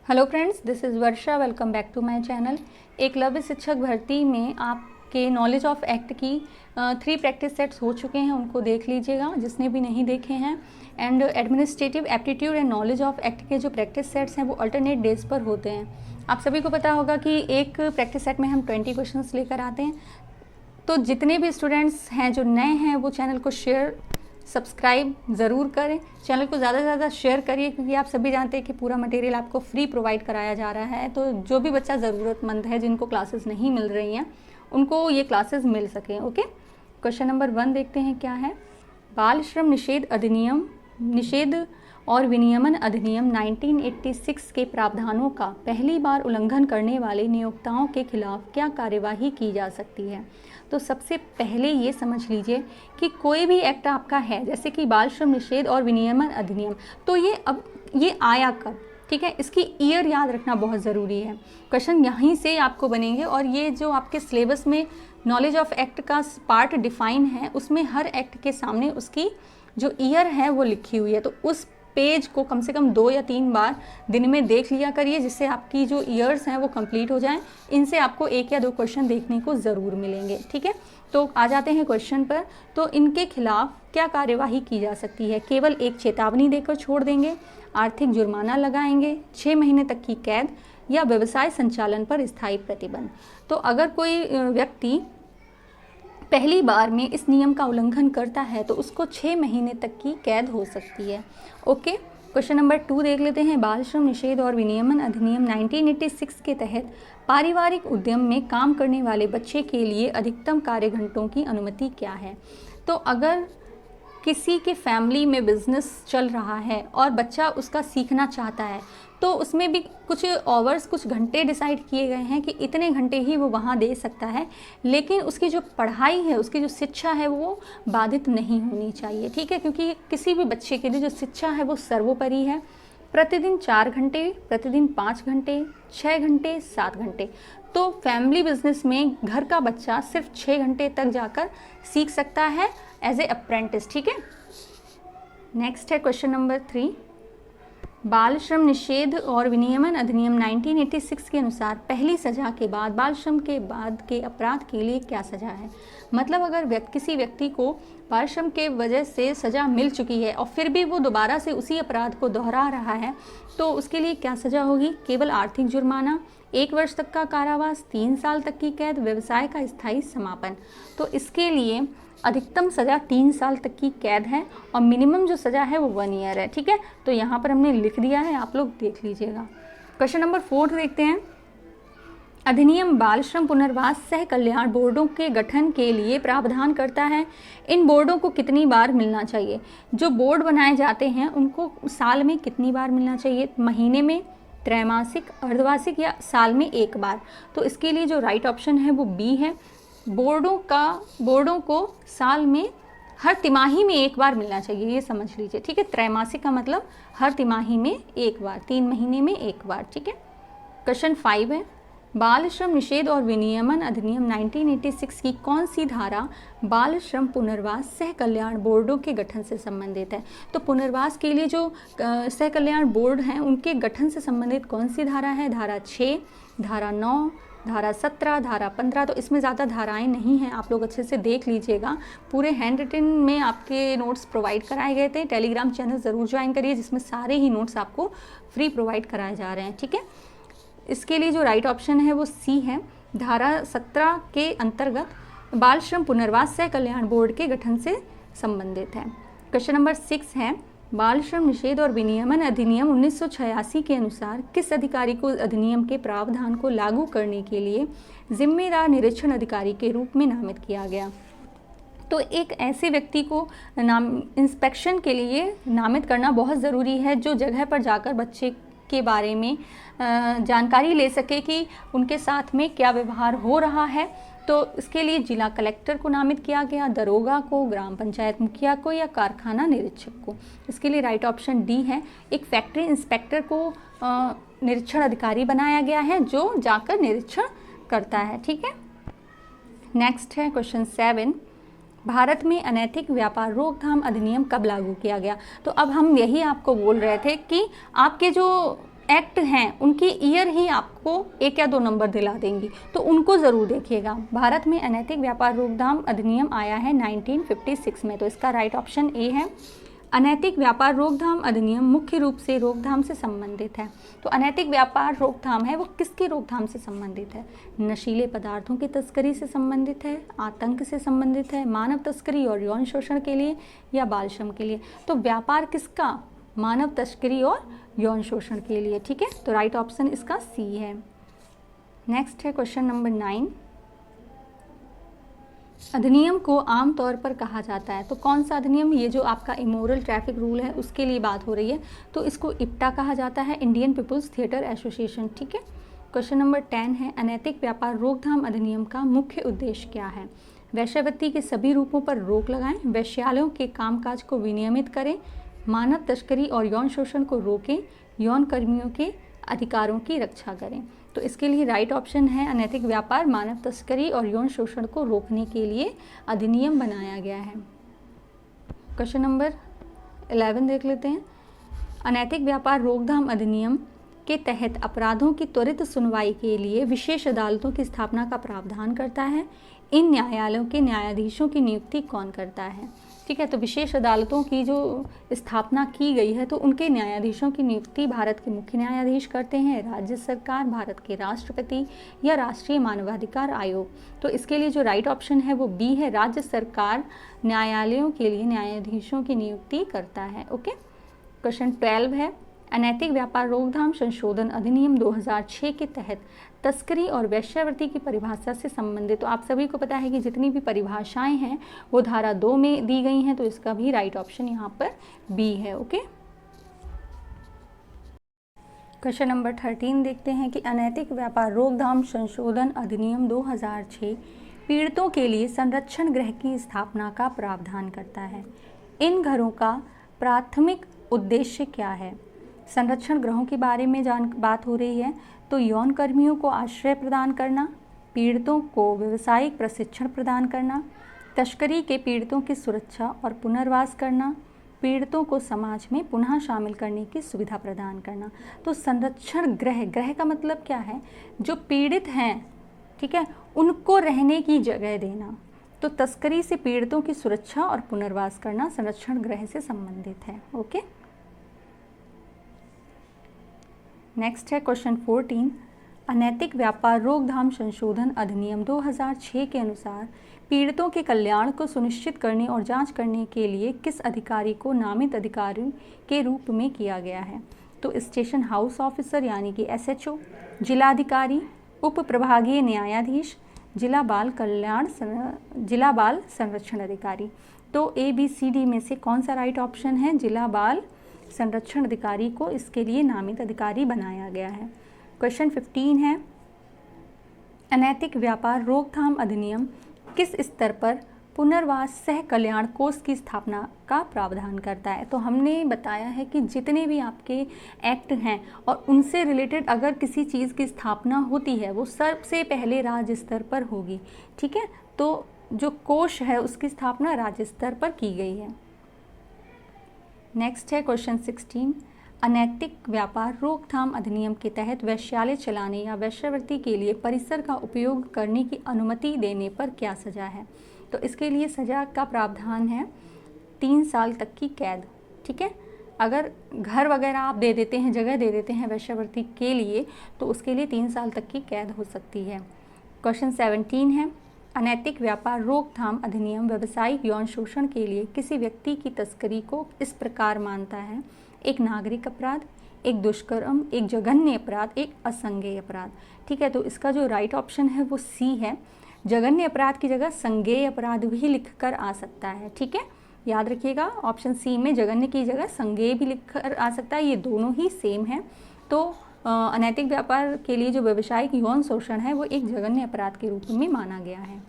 Hello friends, this is Varsha. Welcome back to my channel. Eklavya शिक्षक भर्ती में आपके नॉलेज ऑफ एक्ट की 3 प्रैक्टिस सेट्स हो चुके हैं, उनको देख लीजिएगा जिसने भी नहीं देखे हैं। And administrative aptitude and knowledge of act के जो प्रैक्टिस सेट्स हैं वो अल्टरनेट डेज पर होते हैं। आप सभी को पता होगा कि एक प्रैक्टिस सेट में हम 20 क्वेश्चंस लेकर आते हैं। तो जितने भी स्टूडेंट्स हैं जो नए हैं वो चैनल को शेयर सब्सक्राइब ज़रूर करें, चैनल को ज़्यादा से ज़्यादा शेयर करिए, क्योंकि आप सभी जानते हैं कि पूरा मटेरियल आपको फ्री प्रोवाइड कराया जा रहा है। तो जो भी बच्चा ज़रूरतमंद है, जिनको क्लासेस नहीं मिल रही हैं, उनको ये क्लासेस मिल सकें। ओके, क्वेश्चन नंबर 1 देखते हैं क्या है। बाल श्रम निषेध और विनियमन अधिनियम 1986 के प्रावधानों का पहली बार उल्लंघन करने वाले नियोक्ताओं के खिलाफ क्या कार्यवाही की जा सकती है। तो सबसे पहले ये समझ लीजिए कि कोई भी एक्ट आपका है, जैसे कि बाल श्रम निषेध और विनियमन अधिनियम, तो ये आया कब, ठीक है, इसकी ईयर याद रखना बहुत ज़रूरी है। क्वेश्चन यहीं से आपको बनेंगे, और ये जो आपके सिलेबस में नॉलेज ऑफ एक्ट का पार्ट डिफाइन है, उसमें हर एक्ट के सामने उसकी जो ईयर है वो लिखी हुई है। तो उस पेज को कम से कम 2 या 3 बार दिन में देख लिया करिए, जिससे आपकी जो ईयर्स हैं वो कंप्लीट हो जाएं। इनसे आपको 1 या 2 क्वेश्चन देखने को ज़रूर मिलेंगे, ठीक है। तो आ जाते हैं क्वेश्चन पर। तो इनके खिलाफ क्या कार्यवाही की जा सकती है। केवल एक चेतावनी देकर छोड़ देंगे, आर्थिक जुर्माना लगाएंगे, 6 महीने तक की कैद, या व्यवसाय संचालन पर स्थायी प्रतिबंध। तो अगर कोई व्यक्ति पहली बार में इस नियम का उल्लंघन करता है तो उसको 6 महीने तक की कैद हो सकती है। ओके, क्वेश्चन नंबर 2 देख लेते हैं। बाल श्रम निषेध और विनियमन अधिनियम 1986 के तहत पारिवारिक उद्यम में काम करने वाले बच्चे के लिए अधिकतम कार्य घंटों की अनुमति क्या है। तो अगर किसी के फैमिली में बिजनेस चल रहा है और बच्चा उसका सीखना चाहता है, तो उसमें भी कुछ आवर्स, कुछ घंटे डिसाइड किए गए हैं कि इतने घंटे ही वो वहाँ दे सकता है, लेकिन उसकी जो पढ़ाई है, उसकी जो शिक्षा है वो बाधित नहीं होनी चाहिए, ठीक है, क्योंकि किसी भी बच्चे के लिए जो शिक्षा है वो सर्वोपरि है। प्रतिदिन 4 घंटे, प्रतिदिन 5 घंटे, 6 घंटे, 7 घंटे। तो फैमिली बिजनेस में घर का बच्चा सिर्फ 6 घंटे तक जाकर सीख सकता है एज ए अप्रेंटिस, ठीक है। नेक्स्ट है क्वेश्चन नंबर 3। बाल श्रम निषेध और विनियमन अधिनियम 1986 के अनुसार पहली सजा के बाद बाल श्रम के बाद के अपराध के लिए क्या सजा है। मतलब अगर किसी व्यक्ति को बाल श्रम के वजह से सज़ा मिल चुकी है और फिर भी वो दोबारा से उसी अपराध को दोहरा रहा है, तो उसके लिए क्या सज़ा होगी। केवल आर्थिक जुर्माना, 1 वर्ष तक का कारावास, 3 साल तक की कैद, व्यवसाय का स्थायी समापन। तो इसके लिए अधिकतम सज़ा 3 साल तक की कैद है और मिनिमम जो सज़ा है वो 1 ईयर है, ठीक है। तो यहाँ पर हमने लिख दिया है, आप लोग देख लीजिएगा। क्वेश्चन नंबर 4 देखते हैं। अधिनियम बाल श्रम पुनर्वास सह कल्याण बोर्डों के गठन के लिए प्रावधान करता है। इन बोर्डों को कितनी बार मिलना चाहिए। जो बोर्ड बनाए जाते हैं उनको साल में कितनी बार मिलना चाहिए, महीने में, त्रैमासिक, अर्धवार्षिक, या साल में 1 बार। तो इसके लिए जो राइट ऑप्शन है वो बी है। बोर्डों को साल में हर तिमाही में 1 बार मिलना चाहिए, ये समझ लीजिए, ठीक है। त्रैमासिक का मतलब हर तिमाही में 1 बार, 3 महीने में 1 बार, ठीक है। क्वेश्चन 5 है। बाल श्रम निषेध और विनियमन अधिनियम 1986 की कौन सी धारा बाल श्रम पुनर्वास सह कल्याण बोर्डों के गठन से संबंधित है। तो पुनर्वास के लिए जो सह कल्याण बोर्ड हैं उनके गठन से संबंधित कौन सी धारा है। धारा 6, धारा 9, धारा 17, धारा 15। तो इसमें ज़्यादा धाराएं नहीं हैं, आप लोग अच्छे से देख लीजिएगा। पूरे हैंड रिटन में आपके नोट्स प्रोवाइड कराए गए थे। टेलीग्राम चैनल ज़रूर ज्वाइन करिए, जिसमें सारे ही नोट्स आपको फ्री प्रोवाइड कराए जा रहे हैं, ठीक है। इसके लिए जो राइट ऑप्शन है वो सी है। धारा 17 के अंतर्गत बाल श्रम पुनर्वास सह कल्याण बोर्ड के गठन से संबंधित है। क्वेश्चन नंबर 6 है। बाल श्रम निषेध और विनियमन अधिनियम 1986 के अनुसार किस अधिकारी को अधिनियम के प्रावधान को लागू करने के लिए जिम्मेदार निरीक्षण अधिकारी के रूप में नामित किया गया। तो एक ऐसे व्यक्ति को इंस्पेक्शन के लिए नामित करना बहुत ज़रूरी है, जो जगह पर जाकर बच्चे के बारे में जानकारी ले सके कि उनके साथ में क्या व्यवहार हो रहा है। तो इसके लिए जिला कलेक्टर को नामित किया गया, दरोगा को, ग्राम पंचायत मुखिया को, या कारखाना निरीक्षक को। इसके लिए राइट ऑप्शन डी है। एक फैक्ट्री इंस्पेक्टर को निरीक्षण अधिकारी बनाया गया है, जो जाकर निरीक्षण करता है, ठीक है। नेक्स्ट है क्वेश्चन 7। भारत में अनैतिक व्यापार रोकथाम अधिनियम कब लागू किया गया। तो अब हम यही आपको बोल रहे थे कि आपके जो एक्ट हैं उनकी ईयर ही आपको 1 या 2 नंबर दिला देंगी, तो उनको ज़रूर देखिएगा। भारत में अनैतिक व्यापार रोकथाम अधिनियम आया है 1956 में, तो इसका राइट ऑप्शन ए है। अनैतिक व्यापार रोकथाम अधिनियम मुख्य रूप से रोकथाम से संबंधित है। तो अनैतिक व्यापार रोकथाम है वो किसकी रोकथाम से संबंधित है? नशीले पदार्थों की तस्करी से संबंधित है, आतंक से संबंधित है, मानव तस्करी और यौन शोषण के लिए, या बाल श्रम के लिए। तो व्यापार किसका? मानव तस्करी और यौन शोषण के लिए। ठीक है, तो राइट ऑप्शन इसका सी है। नेक्स्ट है क्वेश्चन नंबर 9। अधिनियम को आमतौर पर कहा जाता है, तो कौन सा अधिनियम? ये जो आपका इमोरल ट्रैफिक रूल है उसके लिए बात हो रही है, तो इसको इप्टा कहा जाता है, इंडियन पीपुल्स थिएटर एसोसिएशन। ठीक है, क्वेश्चन नंबर 10 है, अनैतिक व्यापार रोकथाम अधिनियम का मुख्य उद्देश्य क्या है? वेश्यावृत्ति के सभी रूपों पर रोक लगाएं, वेश्यालयों के कामकाज को विनियमित करें, मानव तस्करी और यौन शोषण को रोकें, यौन कर्मियों के अधिकारों की रक्षा करें। तो इसके लिए राइट ऑप्शन है अनैतिक व्यापार मानव तस्करी और यौन शोषण को रोकने के लिए अधिनियम बनाया गया है। क्वेश्चन नंबर 11 देख लेते हैं। अनैतिक व्यापार रोकथाम अधिनियम के तहत अपराधों की त्वरित सुनवाई के लिए विशेष अदालतों की स्थापना का प्रावधान करता है। इन न्यायालयों के न्यायाधीशों की नियुक्ति कौन करता है? ठीक है, तो विशेष अदालतों की जो स्थापना की गई है तो उनके न्यायाधीशों की नियुक्ति भारत के मुख्य न्यायाधीश करते हैं, राज्य सरकार, भारत के राष्ट्रपति या राष्ट्रीय मानवाधिकार आयोग। तो इसके लिए जो राइट ऑप्शन है वो बी है, राज्य सरकार न्यायालयों के लिए न्यायाधीशों की नियुक्ति करता है। ओके, क्वेश्चन 12 है, अनैतिक व्यापार रोकथाम संशोधन अधिनियम 2006 के तहत तस्करी और वेश्यावृत्ति की परिभाषा से संबंधित। तो आप सभी को पता है कि जितनी भी परिभाषाएं हैं वो धारा 2 में दी गई हैं, तो इसका भी राइट ऑप्शन यहाँ पर बी है। ओके, क्वेश्चन नंबर 13 देखते हैं कि अनैतिक व्यापार रोकथाम संशोधन अधिनियम 2006 पीड़ितों के लिए संरक्षण गृह की स्थापना का प्रावधान करता है। इन घरों का प्राथमिक उद्देश्य क्या है? संरक्षण गृहों के बारे में बात हो रही है, तो यौन कर्मियों को आश्रय प्रदान करना, पीड़ितों को व्यावसायिक प्रशिक्षण प्रदान करना, तस्करी के पीड़ितों की सुरक्षा और पुनर्वास करना, पीड़ितों को समाज में पुनः शामिल करने की सुविधा प्रदान करना। तो संरक्षण गृह, गृह का मतलब क्या है? जो पीड़ित हैं, ठीक है, उनको रहने की जगह देना। तो तस्करी से पीड़ितों की सुरक्षा और पुनर्वास करना संरक्षण गृह से संबंधित है। ओके, नेक्स्ट है क्वेश्चन 14। अनैतिक व्यापार रोकथाम संशोधन अधिनियम 2006 के अनुसार पीड़ितों के कल्याण को सुनिश्चित करने और जांच करने के लिए किस अधिकारी को नामित अधिकारी के रूप में किया गया है? तो स्टेशन हाउस ऑफिसर यानी कि SHO, जिलाधिकारी, उप प्रभागीय न्यायाधीश, जिला बाल संरक्षण अधिकारी। तो ABCD में से कौन सा राइट ऑप्शन है? जिला बाल संरक्षण अधिकारी को इसके लिए नामित अधिकारी बनाया गया है। क्वेश्चन 15 है, अनैतिक व्यापार रोकथाम अधिनियम किस स्तर पर पुनर्वास सह कल्याण कोष की स्थापना का प्रावधान करता है? तो हमने बताया है कि जितने भी आपके एक्ट हैं और उनसे रिलेटेड अगर किसी चीज़ की स्थापना होती है वो सबसे पहले राज्य स्तर पर होगी। ठीक है, तो जो कोष है उसकी स्थापना राज्य स्तर पर की गई है। नेक्स्ट है क्वेश्चन 16। अनैतिक व्यापार रोकथाम अधिनियम के तहत वेश्यालय चलाने या वेश्यावृत्ति के लिए परिसर का उपयोग करने की अनुमति देने पर क्या सज़ा है? तो इसके लिए सज़ा का प्रावधान है 3 साल तक की कैद। ठीक है, अगर घर वगैरह आप दे देते हैं, जगह दे देते हैं वेश्यावृत्ति के लिए, तो उसके लिए 3 साल तक की कैद हो सकती है। क्वेश्चन 17 है, अनैतिक व्यापार रोकथाम अधिनियम व्यावसायिक यौन शोषण के लिए किसी व्यक्ति की तस्करी को इस प्रकार मानता है: एक नागरिक अपराध, एक दुष्कर्म, एक जघन्य अपराध, एक असंज्ञेय अपराध। ठीक है, तो इसका जो राइट ऑप्शन है वो सी है। जघन्य अपराध की जगह संज्ञेय अपराध भी लिखकर आ सकता है। ठीक है, याद रखिएगा, ऑप्शन सी में जघन्य की जगह संज्ञेय भी लिखकर आ सकता है, ये दोनों ही सेम है। तो अनैतिक व्यापार के लिए जो व्यावसायिक यौन शोषण है वो एक जघन्य अपराध के रूप में माना गया है।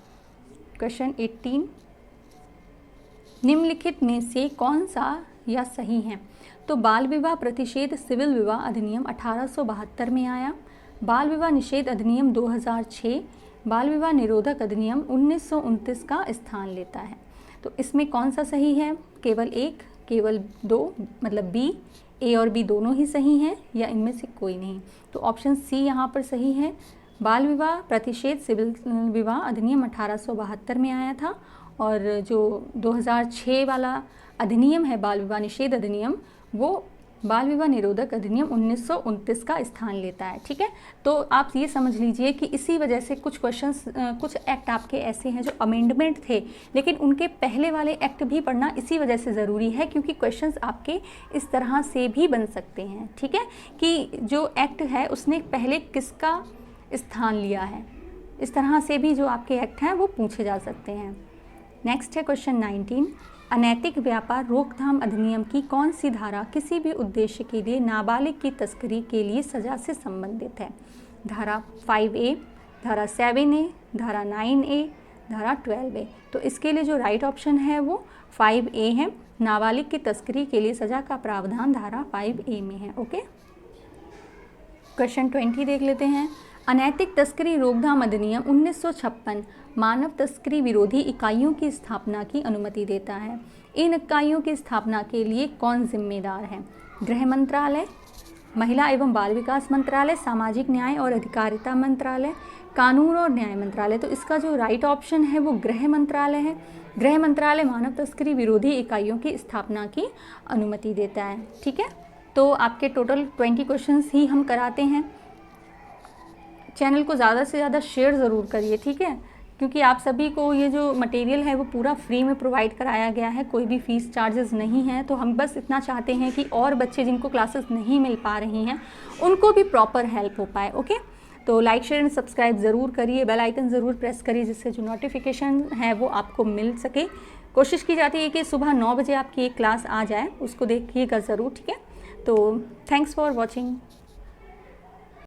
क्वेश्चन 18, निम्नलिखित में से कौन सा या सही है? तो बाल विवाह प्रतिषेध सिविल विवाह अधिनियम 1872 में आया, बाल विवाह निषेध अधिनियम 2006, बाल विवाह निरोधक अधिनियम 1929 का स्थान लेता है। तो इसमें कौन सा सही है? केवल एक, केवल दो, मतलब बी, ए और बी दोनों ही सही हैं या इनमें से कोई नहीं? तो ऑप्शन सी यहाँ पर सही है। बाल विवाह प्रतिषेध सिविल विवाह अधिनियम 1872 में आया था, और जो 2006 वाला अधिनियम है बाल विवाह निषेध अधिनियम, वो बाल विवाह निरोधक अधिनियम 1929 का स्थान लेता है। ठीक है, तो आप ये समझ लीजिए कि इसी वजह से कुछ क्वेश्चंस, कुछ एक्ट आपके ऐसे हैं जो अमेंडमेंट थे, लेकिन उनके पहले वाले एक्ट भी पढ़ना इसी वजह से ज़रूरी है, क्योंकि क्वेश्चंस आपके इस तरह से भी बन सकते हैं। ठीक है, कि जो एक्ट है उसने पहले किसका स्थान लिया है, इस तरह से भी जो आपके एक्ट हैं वो पूछे जा सकते हैं। नेक्स्ट है क्वेश्चन 19, अनैतिक व्यापार रोकथाम अधिनियम की कौन सी धारा किसी भी उद्देश्य के लिए नाबालिग की तस्करी के लिए सज़ा से संबंधित है? धारा 5A, धारा 7A, धारा 9A, धारा 12A। तो इसके लिए जो राइट ऑप्शन है वो 5A है। नाबालिग की तस्करी के लिए सज़ा का प्रावधान धारा 5A में है। ओके, क्वेश्चन 20 देख लेते हैं। अनैतिक तस्करी रोकथाम अधिनियम 1956 मानव तस्करी विरोधी इकाइयों की स्थापना की अनुमति देता है। इन इकाइयों की स्थापना के लिए कौन जिम्मेदार है? गृह मंत्रालय, महिला एवं बाल विकास मंत्रालय, सामाजिक न्याय और अधिकारिता मंत्रालय, कानून और न्याय मंत्रालय। तो इसका जो राइट ऑप्शन है वो गृह मंत्रालय है। गृह मंत्रालय मानव तस्करी विरोधी इकाइयों की स्थापना की अनुमति देता है। ठीक है, तो आपके टोटल 20 क्वेश्चंस ही हम कराते हैं। चैनल को ज़्यादा से ज़्यादा शेयर ज़रूर करिए, ठीक है, क्योंकि आप सभी को ये जो मटेरियल है वो पूरा फ्री में प्रोवाइड कराया गया है, कोई भी फीस चार्जेस नहीं है। तो हम बस इतना चाहते हैं कि और बच्चे जिनको क्लासेस नहीं मिल पा रही हैं उनको भी प्रॉपर हेल्प हो पाए। ओके, तो लाइक शेयर एंड सब्सक्राइब ज़रूर करिए, बेल आइकन ज़रूर प्रेस करिए, जिससे जो नोटिफिकेशन है वो आपको मिल सके। कोशिश की जाती है कि सुबह 9 बजे आपकी एक क्लास आ जाए, उसको देखिएगा ज़रूर। ठीक है, तो थैंक्स फॉर वॉचिंग।